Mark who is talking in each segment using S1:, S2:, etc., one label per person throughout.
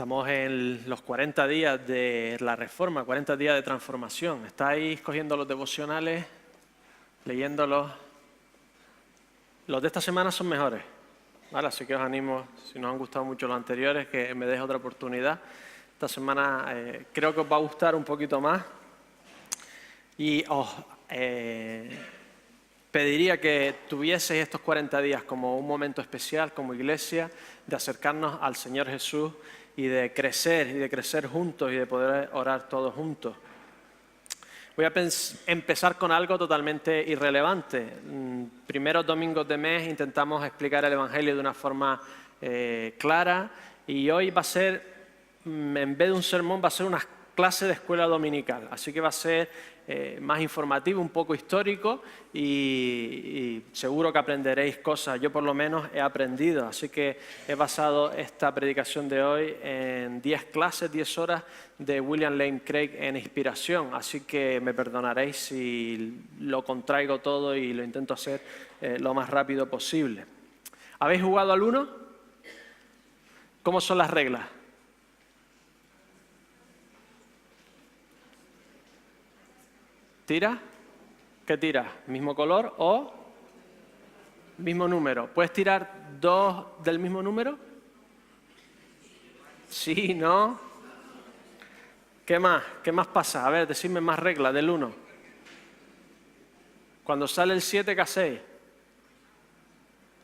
S1: Estamos en los 40 días de la Reforma, 40 días de transformación. ¿Estáis cogiendo los devocionales, leyéndolos? Los de esta semana son mejores, ¿vale? Así que os animo, si nos han gustado mucho los anteriores, que me deis otra oportunidad. Esta semana creo que os va a gustar un poquito más. Y os pediría que tuvieseis estos 40 días como un momento especial como iglesia, de acercarnos al Señor Jesús y de crecer juntos y de poder orar todos juntos. Voy a empezar con algo totalmente irrelevante. Primeros domingos de mes intentamos explicar el Evangelio de una forma clara y hoy va a ser, en vez de un sermón, va a ser una clase de escuela dominical. Así que va a ser más informativo, un poco histórico y seguro que aprenderéis cosas. Yo por lo menos he aprendido, así que he basado esta predicación de hoy en 10 clases, 10 horas de William Lane Craig en inspiración. Así que me perdonaréis si lo contraigo todo y lo intento hacer lo más rápido posible. ¿Habéis jugado al Uno? ¿Cómo son las reglas? ¿Tira? ¿Qué tira? ¿Mismo color o mismo número? ¿Puedes tirar dos del mismo número? Sí, ¿no? ¿Qué más? ¿Qué más pasa? A ver, decidme más reglas del 1. Cuando sale el 7, ¿qué hacéis?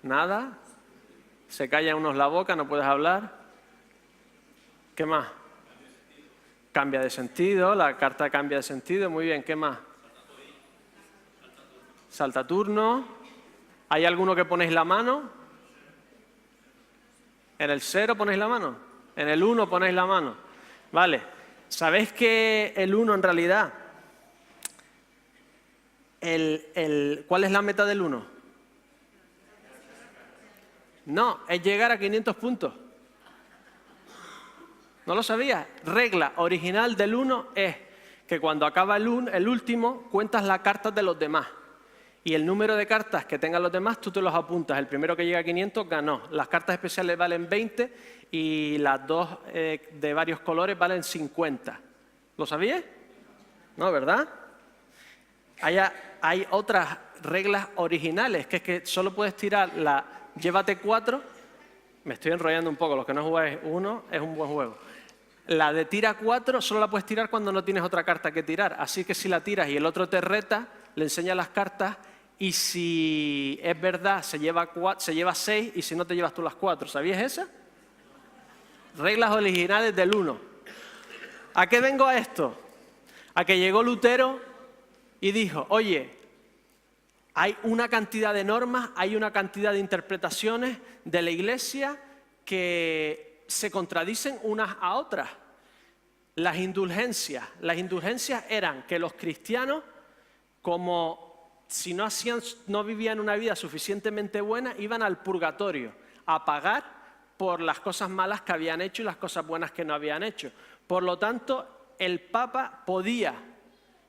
S1: ¿Nada? ¿Se callan unos la boca? ¿No puedes hablar? ¿Qué más? Cambia de sentido, la carta cambia de sentido. Muy bien, ¿qué más? Salta turno. ¿Hay alguno que ponéis la mano? ¿En el 0 ponéis la mano? ¿En el 1 ponéis la mano? Vale. ¿Sabéis que el 1 en realidad, cuál es la meta del 1? No, es llegar a 500 puntos. ¿No lo sabías? Regla original del 1 es que cuando acaba el último, cuentas las cartas de los demás. Y el número de cartas que tengan los demás, tú te los apuntas. El primero que llega a 500 ganó. Las cartas especiales valen 20 y las dos de varios colores valen 50. ¿Lo sabías? No, ¿verdad? Hay otras reglas originales, que es que solo puedes tirar la llévate 4. Me estoy enrollando un poco, los que no jugáis 1 es un buen juego. La de tira 4 solo la puedes tirar cuando no tienes otra carta que tirar. Así que si la tiras y el otro te reta, le enseñas las cartas y si es verdad se lleva 6 y si no te llevas tú las 4. ¿Sabías esa? Reglas originales del 1. ¿A qué vengo a esto? A que llegó Lutero y dijo, oye, hay una cantidad de normas, hay una cantidad de interpretaciones de la Iglesia que se contradicen unas a otras. Las indulgencias eran que los cristianos, como si no vivían una vida suficientemente buena, iban al purgatorio a pagar por las cosas malas que habían hecho y las cosas buenas que no habían hecho. Por lo tanto, el Papa podía,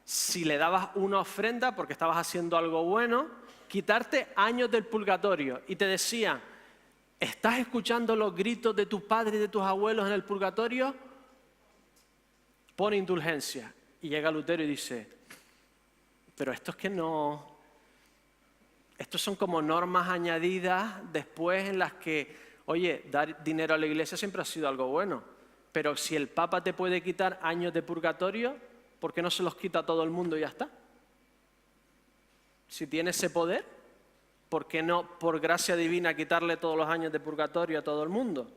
S1: si le dabas una ofrenda porque estabas haciendo algo bueno, quitarte años del purgatorio. Y te decían, ¿estás escuchando los gritos de tus padres y de tus abuelos en el purgatorio? Pon indulgencia. Y llega Lutero y dice, pero esto es que no... Estos son como normas añadidas después en las que, oye, dar dinero a la iglesia siempre ha sido algo bueno. Pero si el Papa te puede quitar años de purgatorio, ¿por qué no se los quita a todo el mundo y ya está? Si tiene ese poder, ¿por qué no, por gracia divina, quitarle todos los años de purgatorio a todo el mundo?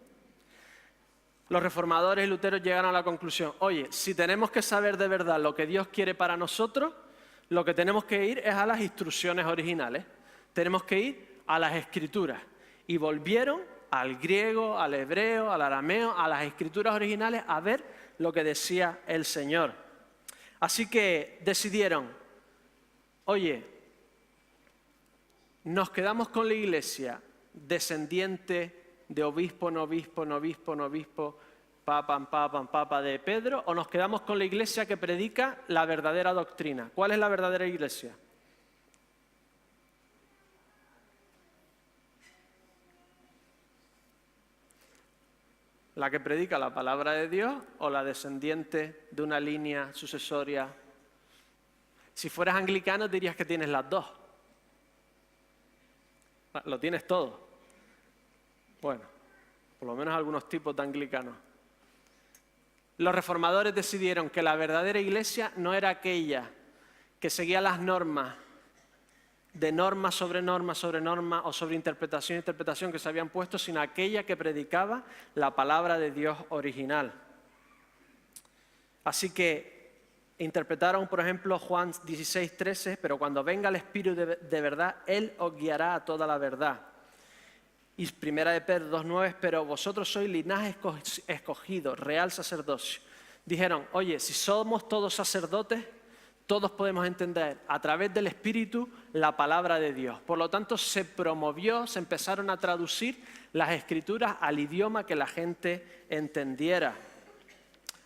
S1: Los reformadores y luteros llegaron a la conclusión, oye, si tenemos que saber de verdad lo que Dios quiere para nosotros, lo que tenemos que ir es a las instrucciones originales. Tenemos que ir a las escrituras. Y volvieron al griego, al hebreo, al arameo, a las escrituras originales a ver lo que decía el Señor. Así que decidieron, oye, nos quedamos con la iglesia descendiente de obispo, novispo, novispo, novispo, papa de Pedro, o nos quedamos con la iglesia que predica la verdadera doctrina. ¿Cuál es la verdadera iglesia? ¿La que predica la palabra de Dios o la descendiente de una línea sucesoria? Si fueras anglicano dirías que tienes las dos. Lo tienes todo. Bueno, por lo menos algunos tipos de anglicanos. Los reformadores decidieron que la verdadera iglesia no era aquella que seguía las normas, de norma sobre norma sobre norma o sobre interpretación que se habían puesto, sino aquella que predicaba la palabra de Dios original. Así que interpretaron, por ejemplo, Juan 16:13, pero cuando venga el Espíritu de verdad, Él os guiará a toda la verdad. Y 1 de Pedro 2:9, pero vosotros sois linaje escogido, real sacerdocio. Dijeron, oye, si somos todos sacerdotes, todos podemos entender a través del Espíritu la palabra de Dios. Por lo tanto, se promovió, se empezaron a traducir las Escrituras al idioma que la gente entendiera.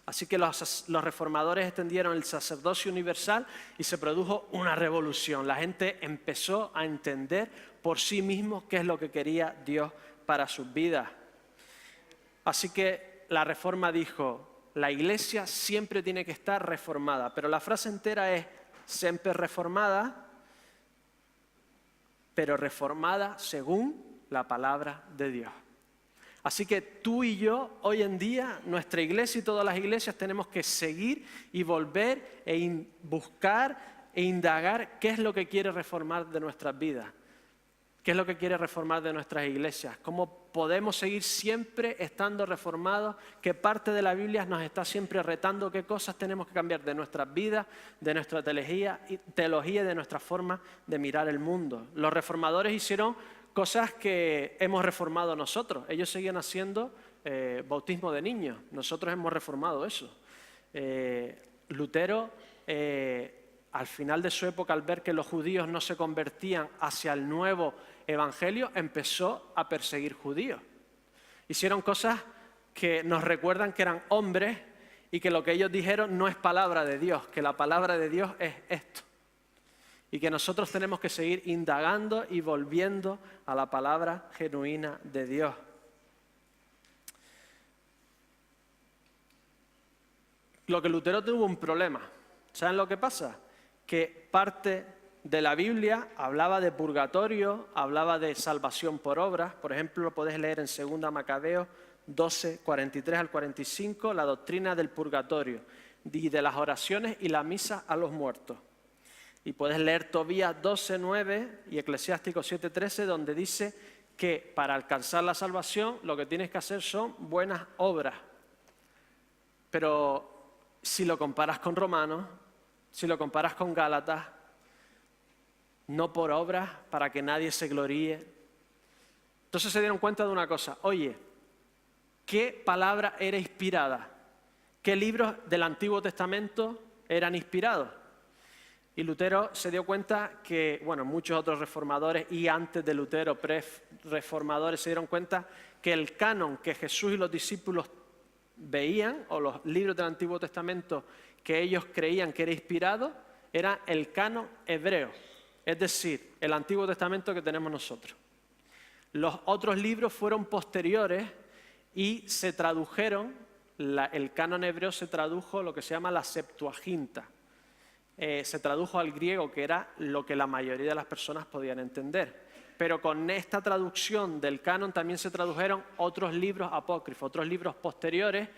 S1: Así que los reformadores extendieron el sacerdocio universal y se produjo una revolución. La gente empezó a entender por sí mismos qué es lo que quería Dios para sus vidas. Así que la Reforma dijo, la Iglesia siempre tiene que estar reformada, pero la frase entera es siempre reformada, pero reformada según la palabra de Dios. Así que tú y yo, hoy en día, nuestra iglesia y todas las iglesias tenemos que seguir y volver e buscar e indagar qué es lo que quiere reformar de nuestras vidas. ¿Qué es lo que quiere reformar de nuestras iglesias? ¿Cómo podemos seguir siempre estando reformados? ¿Qué parte de la Biblia nos está siempre retando? ¿Qué cosas tenemos que cambiar de nuestras vidas, de nuestra teología y de nuestra forma de mirar el mundo? Los reformadores hicieron cosas que hemos reformado nosotros. Ellos seguían haciendo bautismo de niños. Nosotros hemos reformado eso. Lutero, al final de su época, al ver que los judíos no se convertían hacia el nuevo evangelio, empezó a perseguir judíos. Hicieron cosas que nos recuerdan que eran hombres y que lo que ellos dijeron no es palabra de Dios, que la palabra de Dios es esto. Y que nosotros tenemos que seguir indagando y volviendo a la palabra genuina de Dios. Lo que Lutero tuvo un problema. ¿Saben lo que pasa? Que parte de la Biblia hablaba de purgatorio, hablaba de salvación por obras. Por ejemplo, lo podés leer en 2 Macabeos 12, 43 al 45, la doctrina del purgatorio y de las oraciones y la misa a los muertos. Y puedes leer Tobías 12:9 y Eclesiástico 7:13, donde dice que para alcanzar la salvación lo que tienes que hacer son buenas obras. Pero si lo comparas con Romanos, si lo comparas con Gálatas, no por obras para que nadie se gloríe. Entonces se dieron cuenta de una cosa, oye, ¿qué palabra era inspirada? ¿Qué libros del Antiguo Testamento eran inspirados? Y Lutero se dio cuenta que, bueno, muchos otros reformadores y antes de Lutero, pre-reformadores, se dieron cuenta que el canon que Jesús y los discípulos veían, o los libros del Antiguo Testamento que ellos creían que era inspirado, era el canon hebreo, es decir, el Antiguo Testamento que tenemos nosotros. Los otros libros fueron posteriores y se tradujeron, el canon hebreo se tradujo lo que se llama la Septuaginta. Se tradujo al griego, que era lo que la mayoría de las personas podían entender. Pero con esta traducción del canon también se tradujeron otros libros apócrifos, otros libros posteriores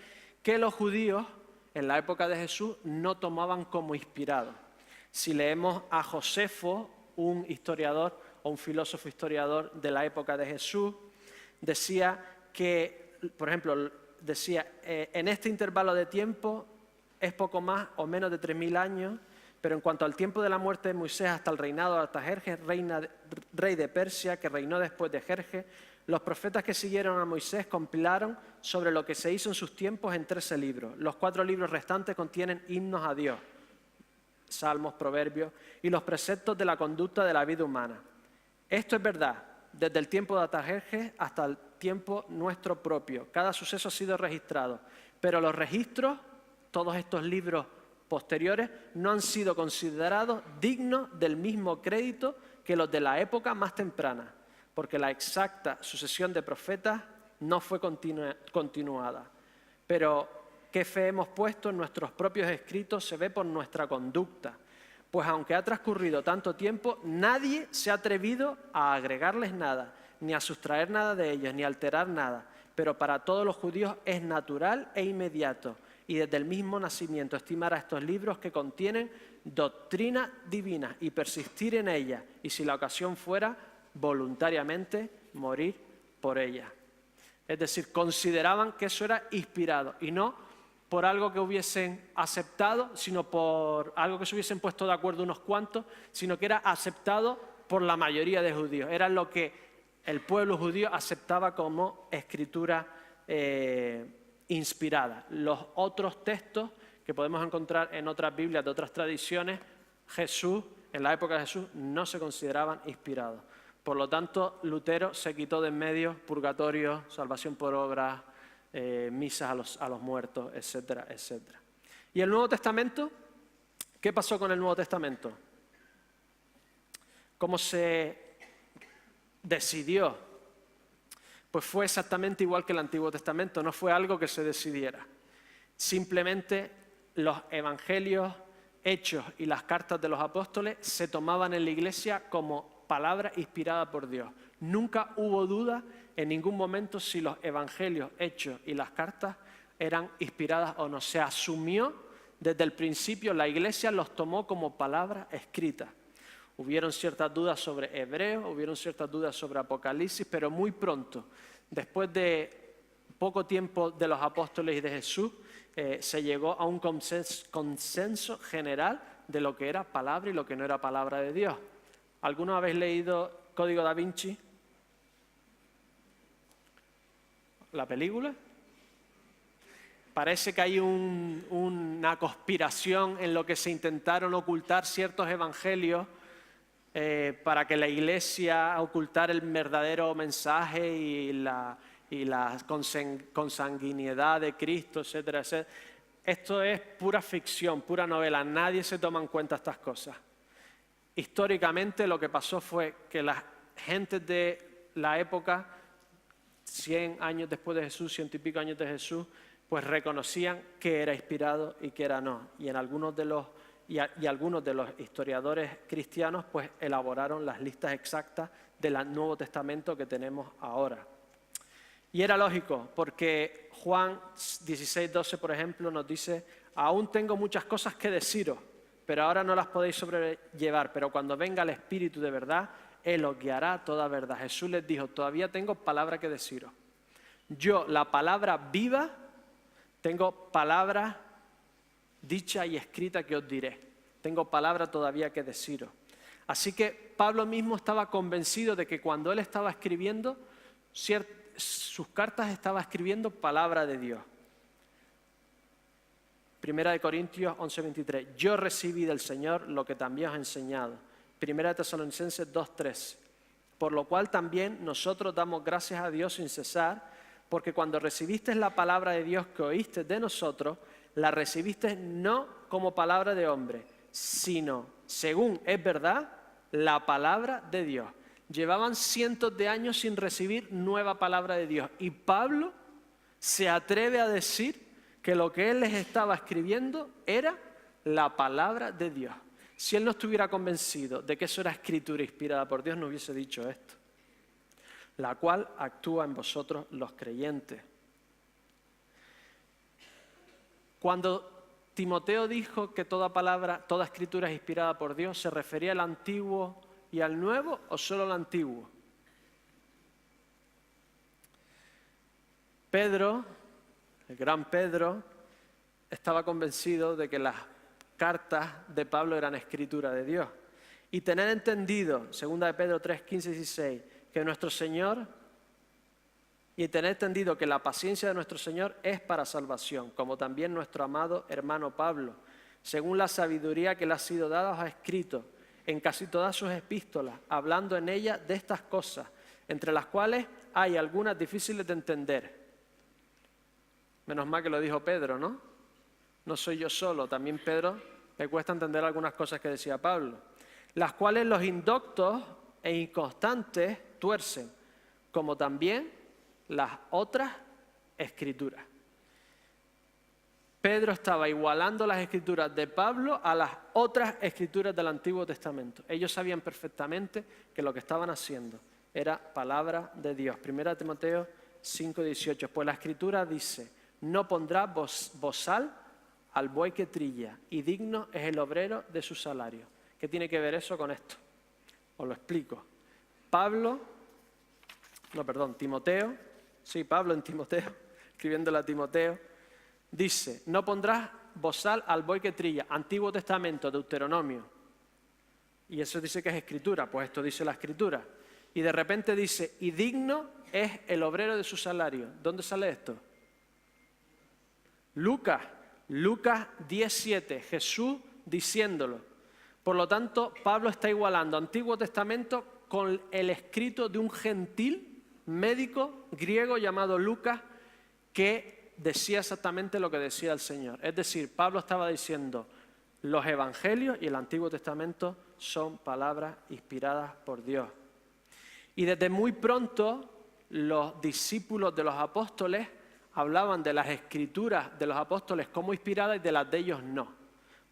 S1: que los judíos en la época de Jesús no tomaban como inspirados. Si leemos a Josefo, un historiador o un filósofo historiador de la época de Jesús, decía que, por ejemplo, en este intervalo de tiempo es poco más o menos de 3000 años, pero en cuanto al tiempo de la muerte de Moisés hasta el reinado de Artajerjes, rey de Persia, que reinó después de Jerjes, los profetas que siguieron a Moisés compilaron sobre lo que se hizo en sus tiempos en 13 libros. Los 4 libros restantes contienen himnos a Dios, salmos, proverbios y los preceptos de la conducta de la vida humana. Esto es verdad, desde el tiempo de Artajerjes hasta el tiempo nuestro propio. Cada suceso ha sido registrado, pero los registros, todos estos libros posteriores, no han sido considerados dignos del mismo crédito que los de la época más temprana, porque la exacta sucesión de profetas no fue continuada. Pero qué fe hemos puesto en nuestros propios escritos se ve por nuestra conducta. Pues aunque ha transcurrido tanto tiempo, nadie se ha atrevido a agregarles nada, ni a sustraer nada de ellos, ni a alterar nada. Pero para todos los judíos es natural e inmediato, y desde el mismo nacimiento estimar a estos libros que contienen doctrina divina y persistir en ella, y si la ocasión fuera, voluntariamente morir por ella. Es decir, consideraban que eso era inspirado, y no por algo que hubiesen aceptado, sino por algo que se hubiesen puesto de acuerdo unos cuantos, sino que era aceptado por la mayoría de judíos. Era lo que el pueblo judío aceptaba como escritura inspirada. Los otros textos que podemos encontrar en otras Biblias de otras tradiciones, en la época de Jesús, no se consideraban inspirados. Por lo tanto, Lutero se quitó de en medio purgatorio, salvación por obras, misas a los muertos, etcétera, etcétera. ¿Y el Nuevo Testamento? ¿Qué pasó con el Nuevo Testamento? ¿Cómo se decidió? Pues fue exactamente igual que el Antiguo Testamento, no fue algo que se decidiera. Simplemente los evangelios, hechos y las cartas de los apóstoles se tomaban en la Iglesia como palabra inspirada por Dios. Nunca hubo duda en ningún momento si los evangelios, hechos y las cartas eran inspiradas o no. Se asumió desde el principio, la Iglesia los tomó como palabras escritas. Hubieron ciertas dudas sobre Hebreos, hubieron ciertas dudas sobre Apocalipsis, pero muy pronto, después de poco tiempo de los apóstoles y de Jesús, se llegó a un consenso general de lo que era palabra y lo que no era palabra de Dios. ¿Alguno habéis leído Código Da Vinci? ¿La película? Parece que hay una conspiración en lo que se intentaron ocultar ciertos evangelios para que la Iglesia ocultara el verdadero mensaje y la consanguinidad de Cristo, etcétera, etcétera. Esto es pura ficción, pura novela. Nadie se toma en cuenta estas cosas. Históricamente lo que pasó fue que las gentes de la época, 100 años después de Jesús, 100 y pico años de Jesús, pues reconocían que era inspirado y que era no. Y algunos de los historiadores cristianos pues elaboraron las listas exactas del Nuevo Testamento que tenemos ahora. Y era lógico, porque Juan 16:12, por ejemplo, nos dice: aún tengo muchas cosas que deciros, pero ahora no las podéis sobrellevar, pero cuando venga el Espíritu de verdad, Él os guiará a toda verdad. Jesús les dijo: todavía tengo palabra que deciros. Yo, la palabra viva, tengo palabra dicha y escrita que os diré. Tengo palabra todavía que deciros. Así que Pablo mismo estaba convencido de que cuando él estaba escribiendo, sus cartas estaba escribiendo palabra de Dios. Primera de Corintios 11:23. Yo recibí del Señor lo que también os he enseñado. Primera de Tesalonicenses 2:3. Por lo cual también nosotros damos gracias a Dios sin cesar, porque cuando recibisteis la palabra de Dios que oísteis de nosotros, la recibisteis no como palabra de hombre, sino, según es verdad, la palabra de Dios. Llevaban cientos de años sin recibir nueva palabra de Dios. Y Pablo se atreve a decir que lo que él les estaba escribiendo era la palabra de Dios. Si él no estuviera convencido de que eso era escritura inspirada por Dios, no hubiese dicho esto. La cual actúa en vosotros los creyentes. Cuando Timoteo dijo que toda palabra, toda escritura es inspirada por Dios, ¿se refería al Antiguo y al Nuevo o solo al Antiguo? Pedro, el gran Pedro, estaba convencido de que las cartas de Pablo eran escritura de Dios. Y tener entendido, 2 de Pedro 3, 15 y 16, que nuestro Señor, y tener entendido que la paciencia de nuestro Señor es para salvación, como también nuestro amado hermano Pablo, según la sabiduría que le ha sido dada, os ha escrito en casi todas sus epístolas, hablando en ellas de estas cosas, entre las cuales hay algunas difíciles de entender. Menos mal que lo dijo Pedro, ¿no? No soy yo solo, también Pedro le cuesta entender algunas cosas que decía Pablo, las cuales los indoctos e inconstantes tuercen, como también las otras escrituras. Pedro estaba igualando las escrituras de Pablo a las otras escrituras del Antiguo Testamento. Ellos sabían perfectamente que lo que estaban haciendo era palabra de Dios. 1 Timoteo 5:18. Pues la escritura dice: no pondrá bozal al buey que trilla, y digno es el obrero de su salario. ¿Qué tiene que ver eso con esto? Os lo explico. Pablo en Timoteo, escribiéndole a Timoteo, dice: no pondrás bozal al buey que trilla. Antiguo Testamento, Deuteronomio. Y eso dice que es escritura, pues esto dice la escritura. Y de repente dice: y digno es el obrero de su salario. ¿Dónde sale esto? Lucas 10:7, Jesús diciéndolo. Por lo tanto, Pablo está igualando Antiguo Testamento con el escrito de un gentil médico griego llamado Lucas, que decía exactamente lo que decía el Señor. Es decir, Pablo estaba diciendo: los evangelios y el Antiguo Testamento son palabras inspiradas por Dios. Y desde muy pronto los discípulos de los apóstoles hablaban de las escrituras de los apóstoles como inspiradas y de las de ellos no.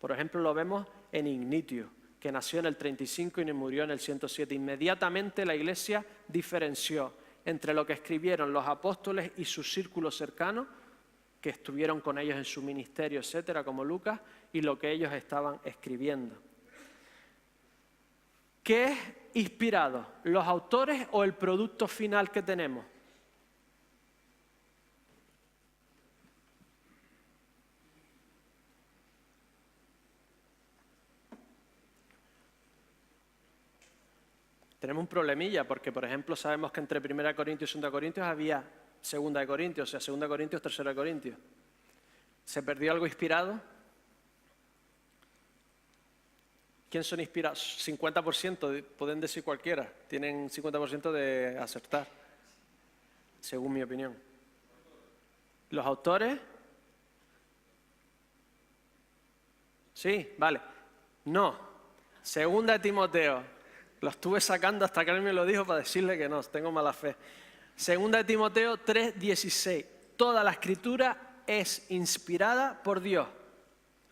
S1: Por ejemplo, lo vemos en Ignatio, que nació en el 35 y murió en el 107. Inmediatamente la Iglesia diferenció entre lo que escribieron los apóstoles y su círculo cercano, que estuvieron con ellos en su ministerio, etcétera, como Lucas, y lo que ellos estaban escribiendo. ¿Qué es inspirado? ¿Los autores o el producto final que tenemos? Tenemos un problemilla porque, por ejemplo, sabemos que entre 1 Corintios y 2 Corintios había 2 Corintios, o sea, 2 Corintios, 3 Corintios. ¿Se perdió algo inspirado? ¿Quién son inspirados? 50%, pueden decir cualquiera. Tienen 50% de acertar, según mi opinión. ¿Los autores? Sí, vale. No. 2 Timoteo. Lo estuve sacando hasta que él me lo dijo para decirle que no, tengo mala fe. 2 Timoteo 3:16. Toda la escritura es inspirada por Dios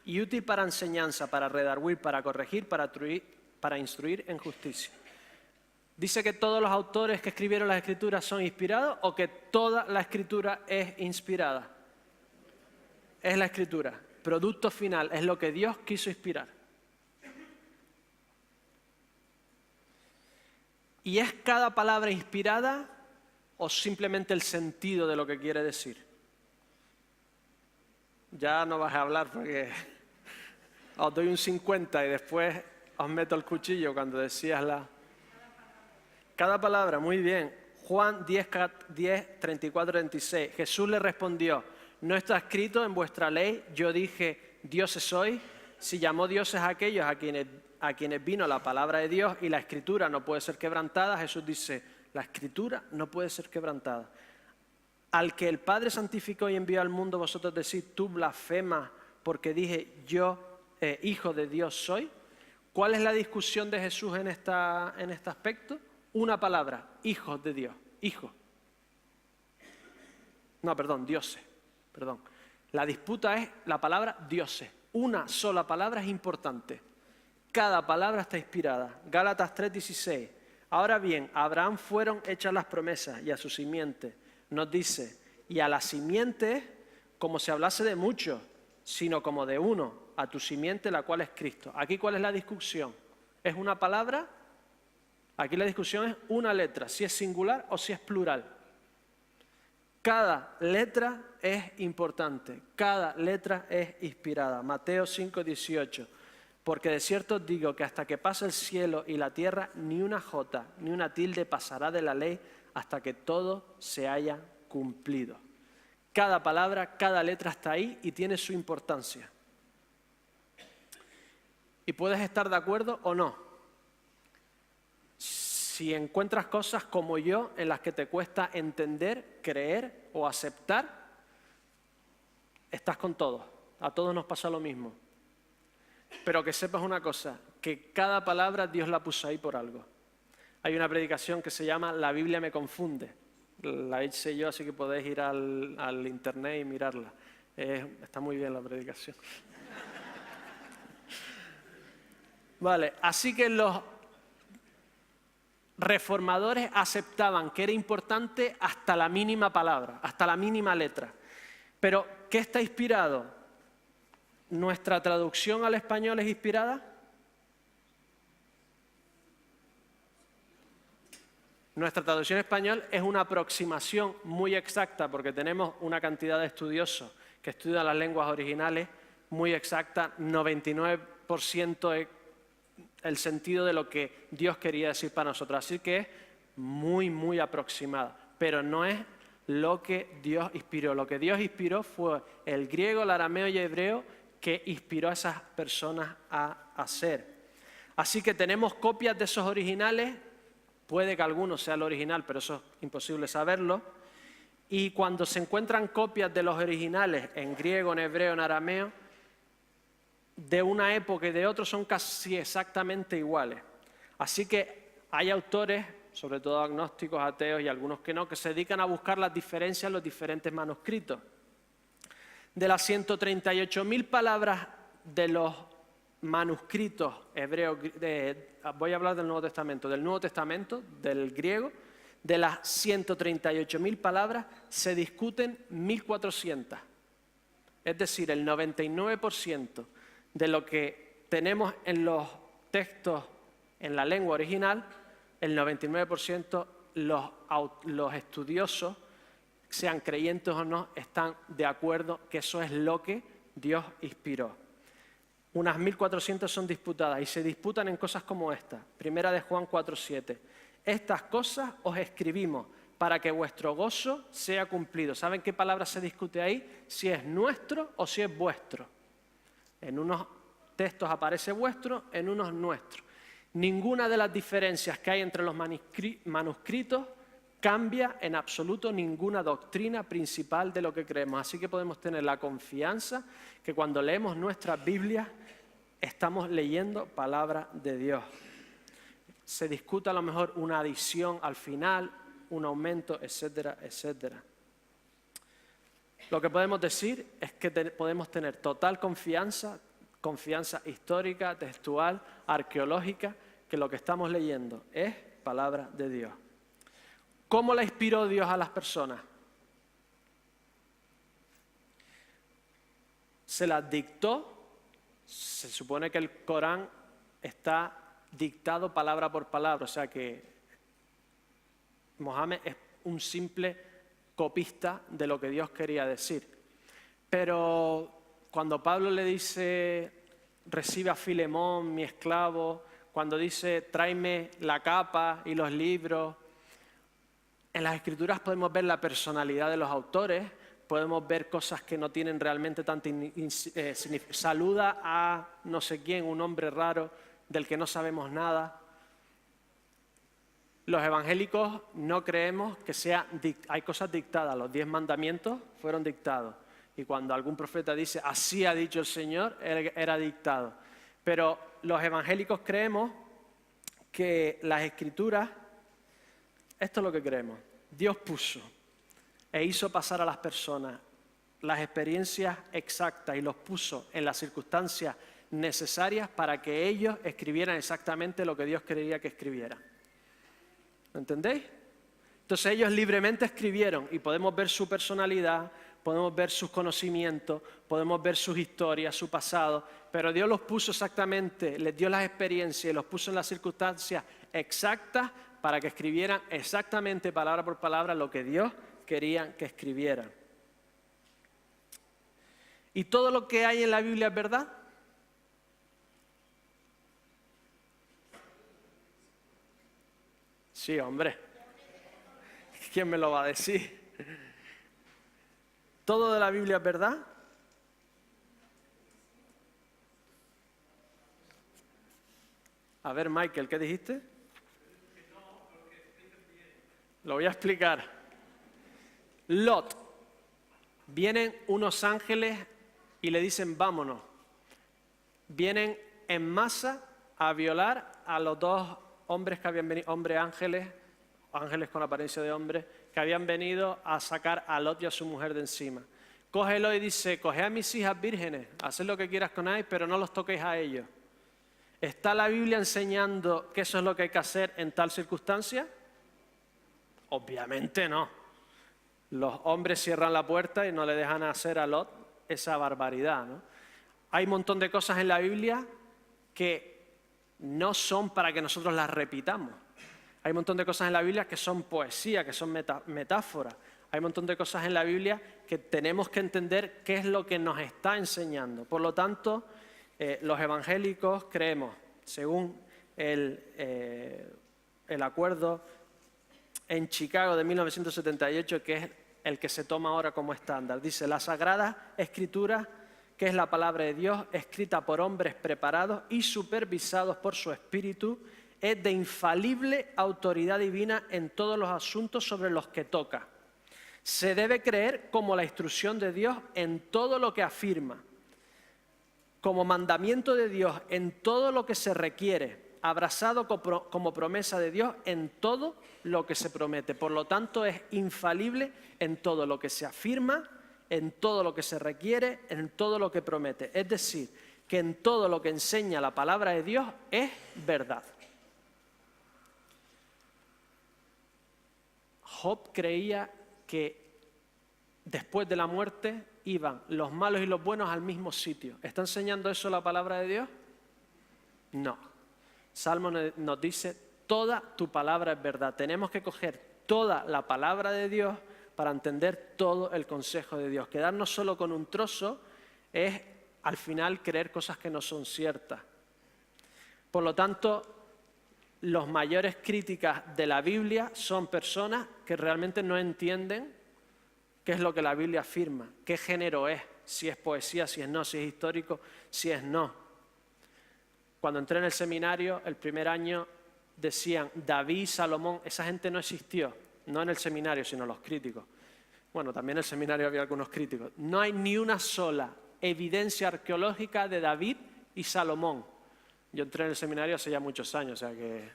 S1: y útil para enseñanza, para redarguir, para corregir, para instruir en justicia. ¿Dice que todos los autores que escribieron las escrituras son inspirados o que toda la escritura es inspirada? Es la escritura. Producto final, es lo que Dios quiso inspirar. ¿Y es cada palabra inspirada o simplemente el sentido de lo que quiere decir? Ya no vas a hablar porque os doy un 50 y después os meto el cuchillo cuando decías la... Cada palabra, muy bien. Juan 10, 34, 36. Jesús le respondió: ¿no está escrito en vuestra ley, yo dije, dioses sois? Si llamó dioses a aquellos a quienes vino la palabra de Dios y la escritura no puede ser quebrantada, Jesús dice: la escritura no puede ser quebrantada. Al que el Padre santificó y envió al mundo, vosotros decís, tú blasfemas porque dije, yo, hijo de Dios soy. ¿Cuál es la discusión de Jesús en este aspecto? Una palabra: hijos de Dios, hijo. No, perdón, dioses. Perdón. La disputa es la palabra dioses. Una sola palabra es importante. Cada palabra está inspirada. Gálatas 3:16. Ahora bien, a Abraham fueron hechas las promesas y a su simiente. Nos dice: y a la simiente, como si hablase de muchos, sino como de uno, a tu simiente, la cual es Cristo. Aquí, ¿cuál es la discusión? ¿Es una palabra? Aquí la discusión es una letra, si es singular o si es plural. Cada letra es importante, cada letra es inspirada. Mateo 5:18. Porque de cierto os digo que hasta que pase el cielo y la tierra, ni una jota, ni una tilde pasará de la ley hasta que todo se haya cumplido. Cada palabra, cada letra está ahí y tiene su importancia. Y puedes estar de acuerdo o no. Si encuentras cosas como yo en las que te cuesta entender, creer o aceptar, estás con todos. A todos nos pasa lo mismo. Pero que sepas una cosa, que cada palabra Dios la puso ahí por algo. Hay una predicación que se llama La Biblia me confunde. La hice yo, así que podéis ir al internet y mirarla. Está muy bien la predicación. Vale, así que los reformadores aceptaban que era importante hasta la mínima palabra, hasta la mínima letra. Pero, ¿qué está inspirado? ¿Nuestra traducción al español es inspirada? Nuestra traducción en español es una aproximación muy exacta porque tenemos una cantidad de estudiosos que estudian las lenguas originales muy exacta, 99% es el sentido de lo que Dios quería decir para nosotros. Así que es muy, muy aproximada, pero no es lo que Dios inspiró. Lo que Dios inspiró fue el griego, el arameo y el hebreo que inspiró a esas personas a hacer. Así que tenemos copias de esos originales, puede que alguno sea el original, pero eso es imposible saberlo. Y cuando se encuentran copias de los originales en griego, en hebreo, en arameo, de una época y de otra son casi exactamente iguales. Así que hay autores, sobre todo agnósticos, ateos y algunos que no, que se dedican a buscar las diferencias en los diferentes manuscritos. De las 138.000 palabras de los manuscritos hebreos, voy a hablar del Nuevo Testamento, del griego, de las 138.000 palabras se discuten 1.400. Es decir, el 99% de lo que tenemos en los textos en la lengua original, el 99% los estudiosos, sean creyentes o no, están de acuerdo que eso es lo que Dios inspiró. Unas 1.400 son disputadas y se disputan en cosas como esta. Primera de Juan 4:7. Estas cosas os escribimos para que vuestro gozo sea cumplido. ¿Saben qué palabra se discute ahí? Si es nuestro o si es vuestro. En unos textos aparece vuestro, en unos nuestro. Ninguna de las diferencias que hay entre los manuscritos cambia en absoluto ninguna doctrina principal de lo que creemos. Así que podemos tener la confianza que cuando leemos nuestras Biblias estamos leyendo palabra de Dios. Se discute a lo mejor una adición al final, un aumento, etcétera, etcétera. Lo que podemos decir es que podemos tener total confianza histórica, textual, arqueológica, que lo que estamos leyendo es palabra de Dios. ¿Cómo la inspiró Dios a las personas? Se las dictó. Se supone que el Corán está dictado palabra por palabra, o sea que Mohammed es un simple copista de lo que Dios quería decir. Pero cuando Pablo le dice, recibe a Filemón, mi esclavo, cuando dice, tráeme la capa y los libros, en las Escrituras podemos ver la personalidad de los autores, podemos ver cosas que no tienen realmente tanto significado. Saluda a no sé quién, un hombre raro del que no sabemos nada. Los evangélicos no creemos que hay cosas dictadas. Los 10 mandamientos fueron dictados. Y cuando algún profeta dice, así ha dicho el Señor, era dictado. Pero los evangélicos creemos que las Escrituras, esto es lo que creemos, Dios puso e hizo pasar a las personas las experiencias exactas y los puso en las circunstancias necesarias para que ellos escribieran exactamente lo que Dios quería que escribieran. ¿Lo entendéis? Entonces ellos libremente escribieron y podemos ver su personalidad, podemos ver sus conocimientos, podemos ver sus historias, su pasado, pero Dios los puso exactamente, les dio las experiencias y los puso en las circunstancias exactas para que escribieran exactamente palabra por palabra lo que Dios quería que escribieran. ¿Y todo lo que hay en la Biblia es verdad? Sí, hombre. ¿Quién me lo va a decir? ¿Todo de la Biblia es verdad? A ver, Michael, ¿qué dijiste? Lo voy a explicar. Lot. Vienen unos ángeles y le dicen, vámonos. Vienen en masa a violar a los dos hombres que habían venido, ángeles con apariencia de hombre, que habían venido a sacar a Lot y a su mujer de encima. Cógelo y dice, coge a mis hijas vírgenes, haced lo que quieras con ellas, pero no los toquéis a ellos. ¿Está la Biblia enseñando que eso es lo que hay que hacer en tal circunstancia? Obviamente no. Los hombres cierran la puerta y no le dejan hacer a Lot esa barbaridad, ¿no? Hay un montón de cosas en la Biblia que no son para que nosotros las repitamos. Hay un montón de cosas en la Biblia que son poesía, que son metáforas. Hay un montón de cosas en la Biblia que tenemos que entender qué es lo que nos está enseñando. Por lo tanto, los evangélicos creemos, según el acuerdo en Chicago de 1978, que es el que se toma ahora como estándar. Dice, la Sagrada Escritura, que es la palabra de Dios, escrita por hombres preparados y supervisados por su Espíritu, es de infalible autoridad divina en todos los asuntos sobre los que toca. Se debe creer como la instrucción de Dios en todo lo que afirma, como mandamiento de Dios en todo lo que se requiere, abrazado como promesa de Dios en todo lo que se promete. Por lo tanto, es infalible en todo lo que se afirma, en todo lo que se requiere, en todo lo que promete. Es decir, que en todo lo que enseña la palabra de Dios es verdad. Job creía que después de la muerte iban los malos y los buenos al mismo sitio. ¿Está enseñando eso la palabra de Dios? No. Salmo nos dice, toda tu palabra es verdad. Tenemos que coger toda la palabra de Dios para entender todo el consejo de Dios. Quedarnos solo con un trozo es, al final, creer cosas que no son ciertas. Por lo tanto, los mayores críticas de la Biblia son personas que realmente no entienden qué es lo que la Biblia afirma, qué género es, si es poesía, si es no, si es histórico, si es no. Cuando entré en el seminario, el primer año decían David, Salomón, esa gente no existió, no en el seminario, sino los críticos. Bueno, también en el seminario había algunos críticos. No hay ni una sola evidencia arqueológica de David y Salomón. Yo entré en el seminario hace ya muchos años, o sea que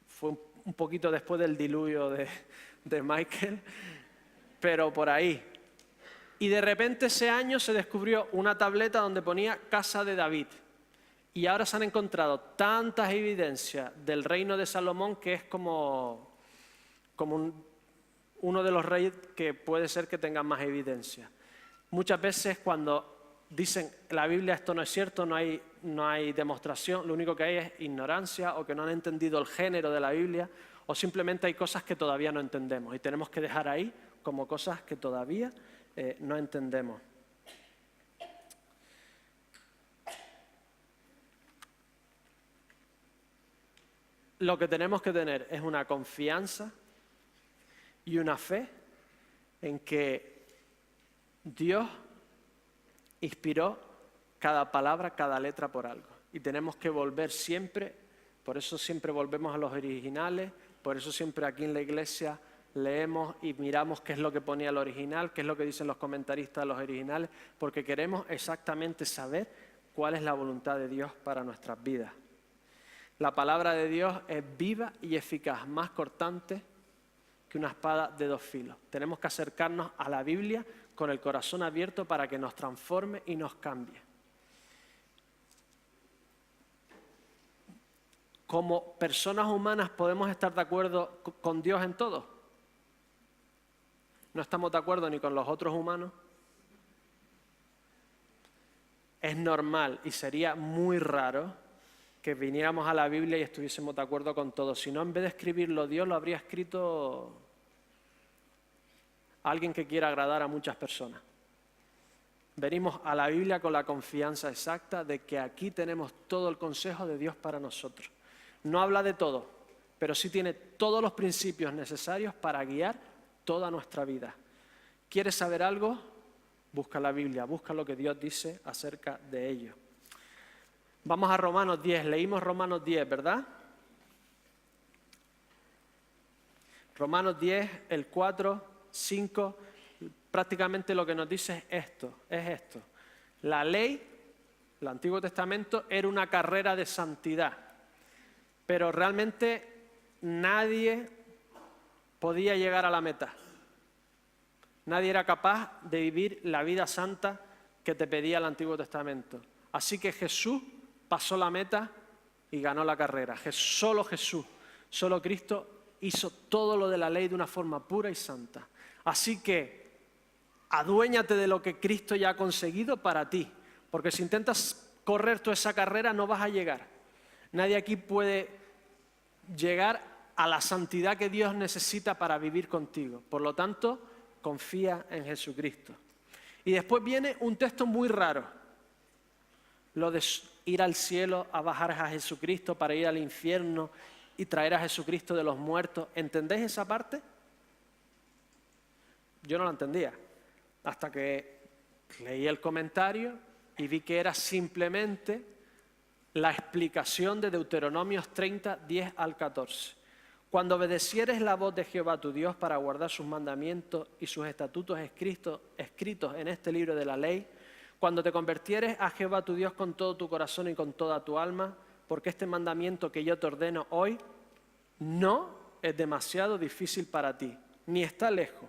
S1: fue un poquito después del diluvio de Michael, pero por ahí. Y de repente ese año se descubrió una tableta donde ponía Casa de David. Y ahora se han encontrado tantas evidencias del reino de Salomón que es como uno de los reyes que puede ser que tenga más evidencia. Muchas veces cuando dicen la Biblia esto no es cierto, no hay demostración, lo único que hay es ignorancia o que no han entendido el género de la Biblia o simplemente hay cosas que todavía no entendemos y tenemos que dejar ahí como cosas que todavía no entendemos. Lo que tenemos que tener es una confianza y una fe en que Dios inspiró cada palabra, cada letra por algo. Y tenemos que volver siempre, por eso siempre volvemos a los originales, por eso siempre aquí en la iglesia leemos y miramos qué es lo que ponía el original, qué es lo que dicen los comentaristas de los originales, porque queremos exactamente saber cuál es la voluntad de Dios para nuestras vidas. La palabra de Dios es viva y eficaz, más cortante que una espada de dos filos. Tenemos que acercarnos a la Biblia con el corazón abierto para que nos transforme y nos cambie. Como personas humanas podemos estar de acuerdo con Dios en todo. No estamos de acuerdo ni con los otros humanos. Es normal y sería muy raro que viniéramos a la Biblia y estuviésemos de acuerdo con todo. Si no, en vez de escribirlo Dios, lo habría escrito alguien que quiera agradar a muchas personas. Venimos a la Biblia con la confianza exacta de que aquí tenemos todo el consejo de Dios para nosotros. No habla de todo, pero sí tiene todos los principios necesarios para guiar toda nuestra vida. ¿Quieres saber algo? Busca la Biblia, busca lo que Dios dice acerca de ello. Vamos a Romanos 10, leímos Romanos 10, ¿verdad? Romanos 10, el 4, 5, prácticamente lo que nos dice es esto. La ley, el Antiguo Testamento, era una carrera de santidad, pero realmente nadie podía llegar a la meta. Nadie era capaz de vivir la vida santa que te pedía el Antiguo Testamento. Así que Jesús pasó la meta y ganó la carrera. Solo Jesús, solo Cristo hizo todo lo de la ley de una forma pura y santa. Así que aduéñate de lo que Cristo ya ha conseguido para ti, porque si intentas correr toda esa carrera no vas a llegar. Nadie aquí puede llegar a la santidad que Dios necesita para vivir contigo. Por lo tanto, confía en Jesucristo. Y después viene un texto muy raro, lo de ir al cielo, a bajar a Jesucristo para ir al infierno y traer a Jesucristo de los muertos. ¿Entendéis esa parte? Yo no la entendía, hasta que leí el comentario y vi que era simplemente la explicación de Deuteronomios 30, 10 al 14. Cuando obedecieres la voz de Jehová tu Dios para guardar sus mandamientos y sus estatutos escritos en este libro de la ley, cuando te convirtieres a Jehová tu Dios con todo tu corazón y con toda tu alma, porque este mandamiento que yo te ordeno hoy no es demasiado difícil para ti, ni está lejos.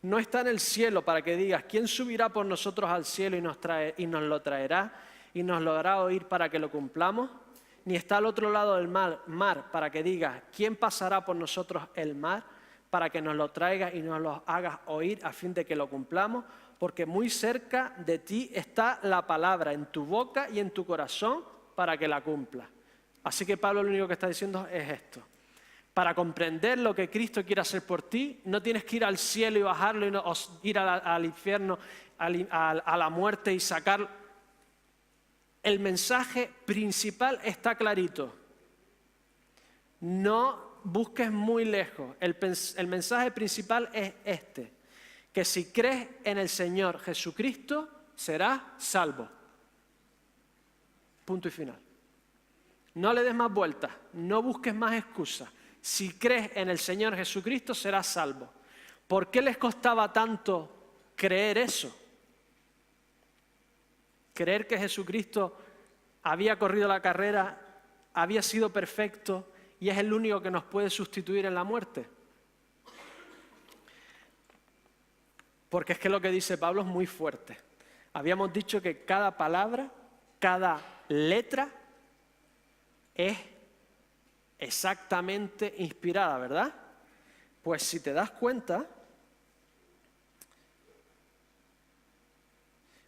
S1: No está en el cielo para que digas, ¿quién subirá por nosotros al cielo y nos lo traerá y nos lo hará oír para que lo cumplamos? Ni está al otro lado del mar para que digas, ¿quién pasará por nosotros el mar para que nos lo traigas y nos lo hagas oír a fin de que lo cumplamos? Porque muy cerca de ti está la palabra, en tu boca y en tu corazón, para que la cumplas. Así que Pablo lo único que está diciendo es esto. Para comprender lo que Cristo quiere hacer por ti, no tienes que ir al cielo y bajarlo, o ir al infierno, a la muerte y sacar. El mensaje principal está clarito. No busques muy lejos. El mensaje principal es este: que si crees en el Señor Jesucristo, serás salvo. Punto y final. No le des más vueltas, no busques más excusas. Si crees en el Señor Jesucristo, serás salvo. ¿Por qué les costaba tanto creer eso? Creer que Jesucristo había corrido la carrera, había sido perfecto y es el único que nos puede sustituir en la muerte. Porque es que lo que dice Pablo es muy fuerte. Habíamos dicho que cada palabra, cada letra es exactamente inspirada, ¿verdad? Pues si te das cuenta,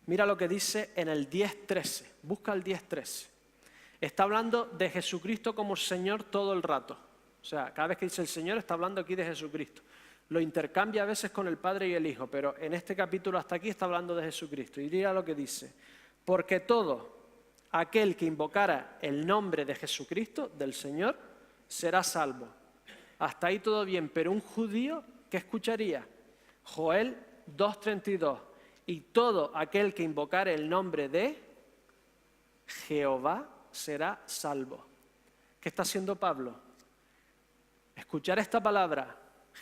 S1: mira lo que dice en el 10.13. Busca el 10.13. Está hablando de Jesucristo como Señor todo el rato. O sea, cada vez que dice el Señor está hablando aquí de Jesucristo. Lo intercambia a veces con el Padre y el Hijo, pero en este capítulo hasta aquí está hablando de Jesucristo. Y mira lo que dice. Porque todo aquel que invocara el nombre de Jesucristo, del Señor, será salvo. Hasta ahí todo bien, pero un judío, ¿qué escucharía? Joel 2.32. Y todo aquel que invocare el nombre de Jehová será salvo. ¿Qué está haciendo Pablo? Escuchar esta palabra.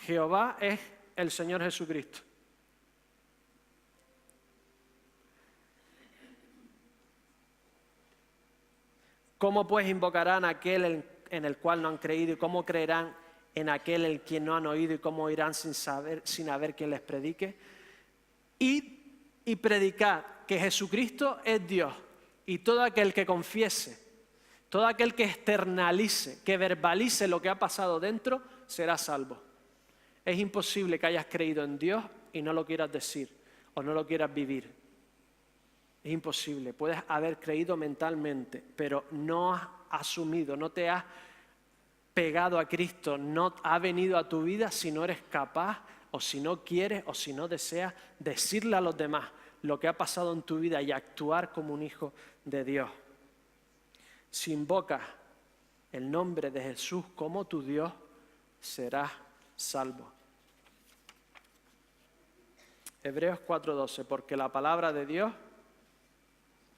S1: Jehová es el Señor Jesucristo. ¿Cómo pues invocarán a aquel en el cual no han creído? ¿Y cómo creerán en aquel en quien no han oído? ¿Y cómo oirán sin haber quien les predique? Y predicar que Jesucristo es Dios. Y todo aquel que confiese, todo aquel que externalice, que verbalice lo que ha pasado dentro, será salvo. Es imposible que hayas creído en Dios y no lo quieras decir o no lo quieras vivir. Es imposible. Puedes haber creído mentalmente, pero no has asumido, no te has pegado a Cristo, no ha venido a tu vida si no eres capaz o si no quieres o si no deseas decirle a los demás lo que ha pasado en tu vida y actuar como un hijo de Dios. Si invocas el nombre de Jesús como tu Dios, serás salvo. Hebreos 4:12, porque la palabra de Dios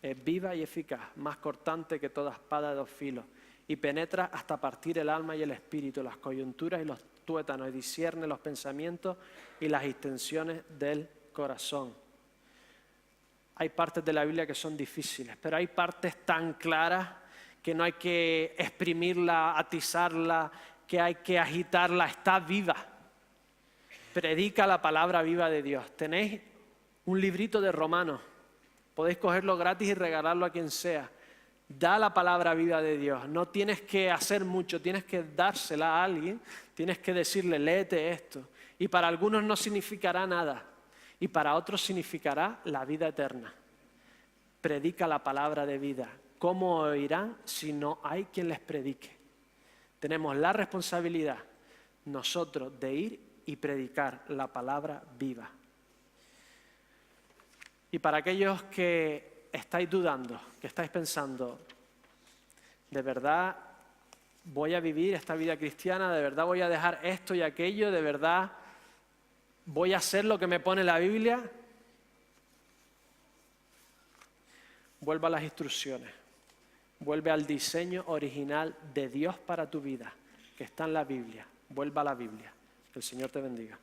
S1: es viva y eficaz, más cortante que toda espada de dos filos, y penetra hasta partir el alma y el espíritu, las coyunturas y los tuétanos, y discierne los pensamientos y las intenciones del corazón. Hay partes de la Biblia que son difíciles, pero hay partes tan claras que no hay que exprimirla, atizarla, que hay que agitarla, está viva. Predica la palabra viva de Dios. Tenéis un librito de Romanos. Podéis cogerlo gratis y regalarlo a quien sea. Da la palabra viva de Dios. No tienes que hacer mucho, tienes que dársela a alguien. Tienes que decirle, léete esto. Y para algunos no significará nada. Y para otros significará la vida eterna. Predica la palabra de vida. ¿Cómo oirán si no hay quien les predique? Tenemos la responsabilidad nosotros de ir y predicar la palabra viva. Y para aquellos que estáis dudando, que estáis pensando, ¿de verdad voy a vivir esta vida cristiana? ¿De verdad voy a dejar esto y aquello? ¿De verdad voy a hacer lo que me pone la Biblia? Vuelve a las instrucciones. Vuelve al diseño original de Dios para tu vida, que está en la Biblia. Vuelva a la Biblia. Que el Señor te bendiga.